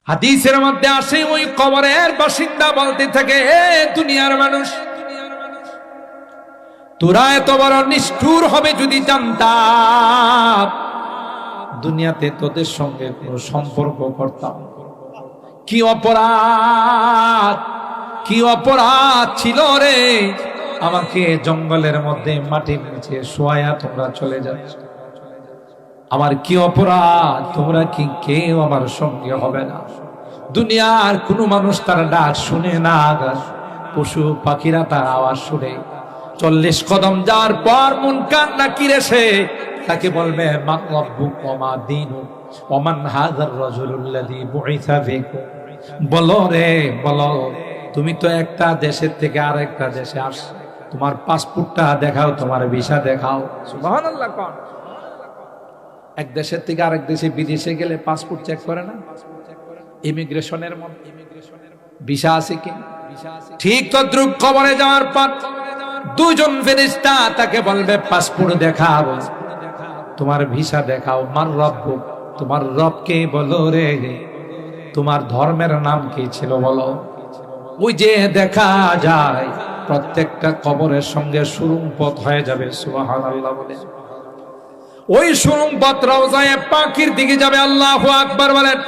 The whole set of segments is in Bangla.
হাদিসের মধ্যে আসে ওই কবরের বাসিন্দা বলতে থাকে, হে দুনিয়ার মানুষ, তোরা এত বড় নিষ্ঠুর হবে যদি জানতাম, দুনিয়াতে তোদের সঙ্গে কোনো সম্পর্ক করতাম। কি অপরাধ, কি অপরাধ ছিল রে, আমাকে জঙ্গলের মধ্যে মাটির নিচে শোয়া তোমরা চলে যাচ্ছ। আমার কি অপরাধ, তোমরা কি কেউ আমার সঙ্গে হবে না? দুনিয়ার কোনো মানুষ তার ডাক শুনে না, পশু পাখিরা তার আওয়াজ শুনে 40 কদম যাওয়ার পর মুনকার নাকির এসে তাকে বলবে, মা রাব্বুক ওয়া মা দীনুক ওয়া মান হাযার রাজুলুল্লাযী বুইসা ফীকুম। বলো রে বলো, তুমি তো একটা দেশের থেকে আরেকটা দেশে আসছো, তোমার পাসপোর্টটা দেখাও, তোমার ভিসা দেখাও। সুবহানাল্লাহ। কোন এক দেশের থেকে আরেক দেশে বিদেশে গেলে পাসপোর্ট চেক করে না? ইমিগ্রেশনের মধ্যে ভিসা আছে কি? ঠিক তদ্রুপ কবরে যাওয়ার পর দুজন ফেরেশতা তাকে বলবে, পাসপোর্ট দেখাও, তোমার ভিসা দেখাও। মার রব্বুক, তোমার রবকে বলো রে, তোমার ধর্মের নাম কি ছিল বলো। ওই যে দেখা যায় প্রত্যেকটা কবরের সঙ্গে সুরুং পথ হয়ে যাবে। সুবহানাল্লাহ বলে ওই সুরুং পথ রওজায়ে পাখির দিকে যাবে। আল্লাহু আকবার বলেন।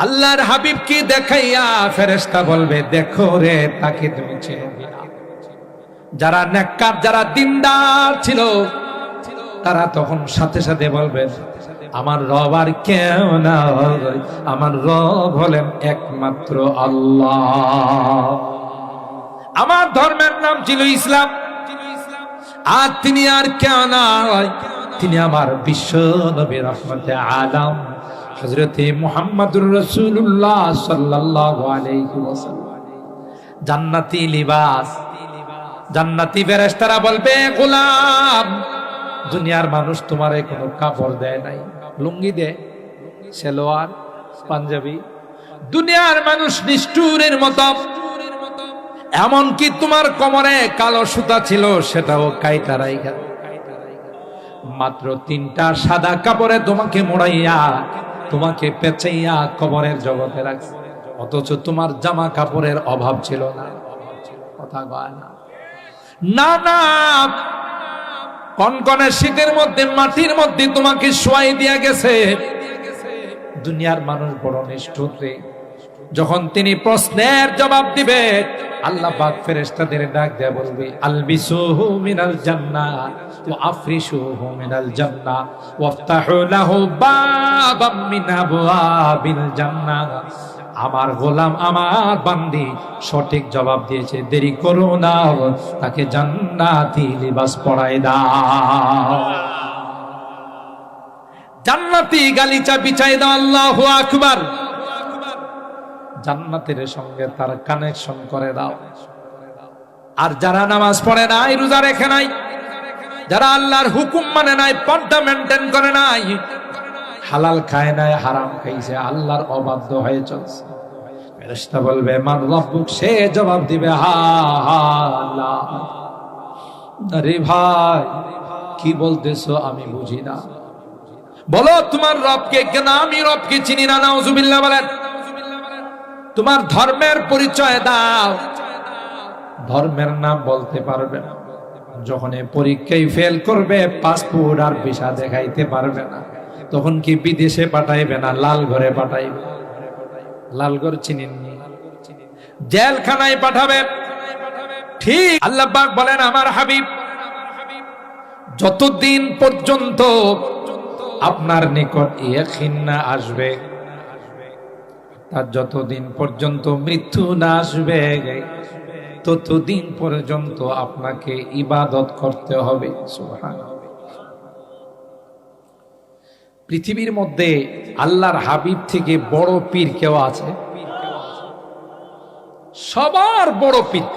আল্লাহর হাবিবকে দেখাইয়া ফেরেশতা বলবে, দেখো রে, তাকে তুমি চেনো কিনা? যারা নেককার, যারা দিনদার ছিল, তারা তখন সাথে সাথে বলবেন, আমার রব আর কেউ না, আমার রব হলেন একমাত্র আল্লাহ। আমার ধর্মের নাম ছিল ইসলাম, আর তিনি আর কেউ নয়, তিনি আমার বিশ্ব নবী রহমতে আলম হযরতে মুহাম্মদুর রাসূলুল্লাহ সাল্লাল্লাহু আলাইহি ওয়াসাল্লাম। জান্নাতি লিবাস, জান্নাতি ফেরেশতারা বলবে, গোলাম, দুনিয়ার মানুষ তোমারে কোনো কাপড় দেয় নাই, লুঙ্গি দেয়, সালোয়ার, পাঞ্জাবি। দুনিয়ার মানুষ নিষ্ঠুরের মতো, এমনকি তোমার কোমরে কালো সুতা ছিল, সেটাও কাইটা রাইখা মাত্র 3টা সাদা কাপড়ে তোমাকে মোড়াইয়া, তোমাকে পেঁচাইয়া কবরের জগতে রাখছে। অথচ তোমার জামা কাপড়ের অভাব ছিল না। কথা কয় না, না না, কনকনে শীতের মধ্যে মাটির মধ্যে তোমাকে শোয়াই দিয়া গেছে। দুনিয়ার মানুষ বড় নিষ্ঠুর রে। যখন তিনি প্রশ্নের জবাব দিবে, আল্লাহ পাক ফেরেশতাদের ডাক দেয়া বলবে, আলবিসুহু মিনাল জান্নাহ ওয়া আফরিশুহু মিনাল জান্নাহ ওয়াফতাহু লাহু বাবাম মিন আবওয়াবিল জান্নাহ। আমার গোলাম, আমার বান্দি সঠিক জবাব দিয়েছে, দেরি করো না, তাকে জান্নাতি লিবাস পরায় দাও, জান্নাতি গালিচা বিছাই দাও। আল্লাহু আকবার। জান্নাতের সঙ্গে তার কানেকশন করে দাও। আর যারা নামাজ পড়ে নাই, রোজা রেখে নাই, যারা আল্লাহর হুকুম মানে নাই, পর্দা মেনটেন করে নাই, হালাল খায় নাই, হারাম খাইছে, আল্লাহর অবাধ্য হয়ে চলছে, ফেরেশতা বলবে, মান রব্বুক। সে জবাব দিবে, হা হা আল্লাহ। আরে ভাই, কি বলতেছো আমি বুঝি না, বলো তোমার রবকে কেন? আমি রবকে চিনি না। নাউজুবিল্লাহ বলেন। তোমার ধর্মের পরিচয় দাও। ধর্মের নাম বলতে পারবে না। যখন পরীক্ষায় ফেল করবে, পাসপোর্ট আর ভিসা দেখাইতে পারবে না, তখন কি বিদেশে পাঠাইবে না লাল ঘরে পাঠাইবে? লালঘর চিনেননি? জেলখানায় পাঠাবে। ঠিক আল্লাহ পাক বলেন, আমার হাবিব যতদিন পর্যন্ত আপনার নিকট ইয়াকিন না আসবে, তার যতদিন পর্যন্ত মৃত্যু না আসবে, ততদিন পর্যন্ত আপনাকে ইবাদত করতে হবে। সুবহানাল্লাহ। পৃথিবীর মধ্যে আল্লাহর হাবিব থেকে বড় পীর কেউ আছে? সবার বড় পীর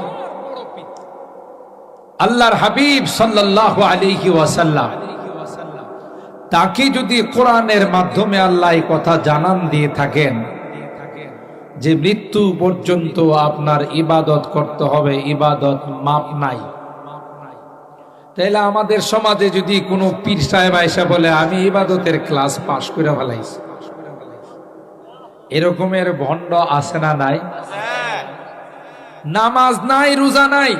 আল্লাহর হাবিব সাল্লাল্লাহু আলাইহি ওয়াসাল্লাম। তাকে যদি কোরআনের মাধ্যমে আল্লাহ এই কথা জানান দিয়ে থাকেন যে মৃত্যু পর্যন্ত আপনার ইবাদত করতে হবে, ইবাদত মাপ নাই, তাহলে আমাদের সমাজে যদি কোনো পীর সাহেব আয়েশা বলে, আমি ইবাদতের ক্লাস পাশ করে ফেলাইছি, এরকমের ভণ্ড আছে না নাই? নামাজ নাই, রোজা নাই,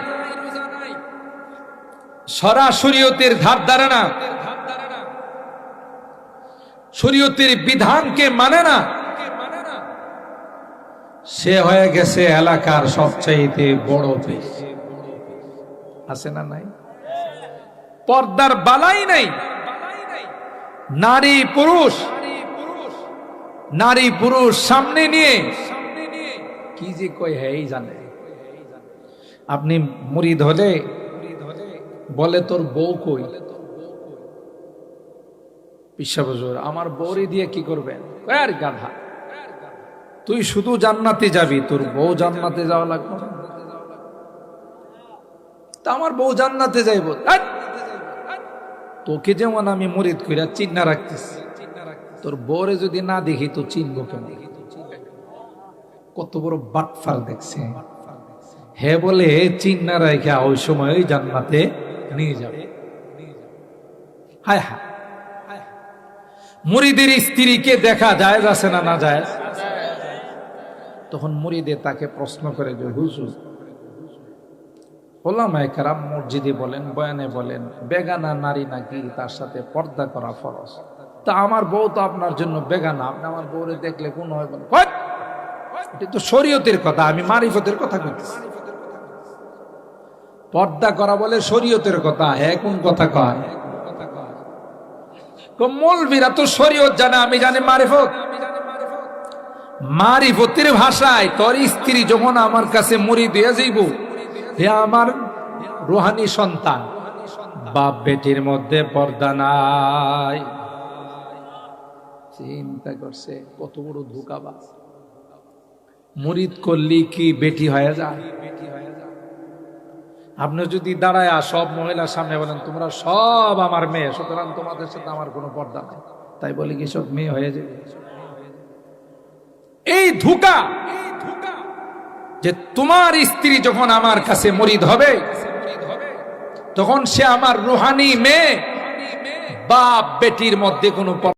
শরীয়তের ধার ধারে না, শরীয়তের বিধানকে মানে না, সে হয়ে গেছে এলাকার সবচাইতে বড় পীর। আছে না নাই? পর্দার বালাই নাই। নারী পুরুষ সামনে নিয়ে কি যে কই হ্যাঁ জানে। আপনি মুরিদ হলে বলে তোর বউ কই? পিসা হুজুর আমার বউরে দিয়ে কি করবেন? আর গাধা, তুই শুধু জান্নাতে যাবি, তোর বউ জান্নাতে যাওয়া লাগবে না। তা আমার বউ জান্নাতে যাইব, তোকে যেমন আমি মুরিদ কইরা চিন্না রাখতেছি, তোর বউরে যদি না দেখি তো চিনবো কেন? কত বড় বাটফার দেখছে। হে বলে চিন্না রাখা ওই সময় ওই জান্নাতে নিয়ে যাবে। হায় হায়, মুরিদের স্ত্রীকে দেখা যায় আছে না না যায়? তখন মুরিদে তাকে প্রশ্ন করে যে হুজুর, ওলামায়ে কেরাম মসজিদে বলেন, বয়ানে বলেন, বেগানা নারী নাকি তার সাথে পর্দা করা ফরজ। তা আমার বউ তো আপনার জন্য বেগানা, আপনি আমার বউরে দেখলে কোন হয় বলেন? এটা তো শরীয়তের কথা, আমি মারিফতের কথা কইতেছি। পর্দা করা বলে শরীয়তের কথা, হ্যাঁ কোন কথা কয়? মৌলবীরা তো শরীয়ত জানে, আমি জানি মারিফত। মারিফতের ভাষায় তোর স্ত্রী যখন আমার কাছে মুরিদ হয়ে যাইব, হে আমার রুহানি সন্তান, বাপ বেটির মধ্যে পর্দা নাই। চিন্তা করছে কত বড় ধোঁকাবাজ। মুরিদ করলি কি বেটি হয়ে যায়? আপনি যদি দাঁড়ায় সব মহিলার সামনে বলেন তোমরা সব আমার মেয়ে, সুতরাং তোমাদের সাথে আমার কোনো পর্দা নাই, তাই বলে কি সব মেয়ে হয়ে যাবে? এই ধোঁকা যে তোমার স্ত্রী যখন আমার কাছে মুরিদ হবে তখন সে আমার রুহানি মেয়ে, বাপ বেটির মধ্যে কোনো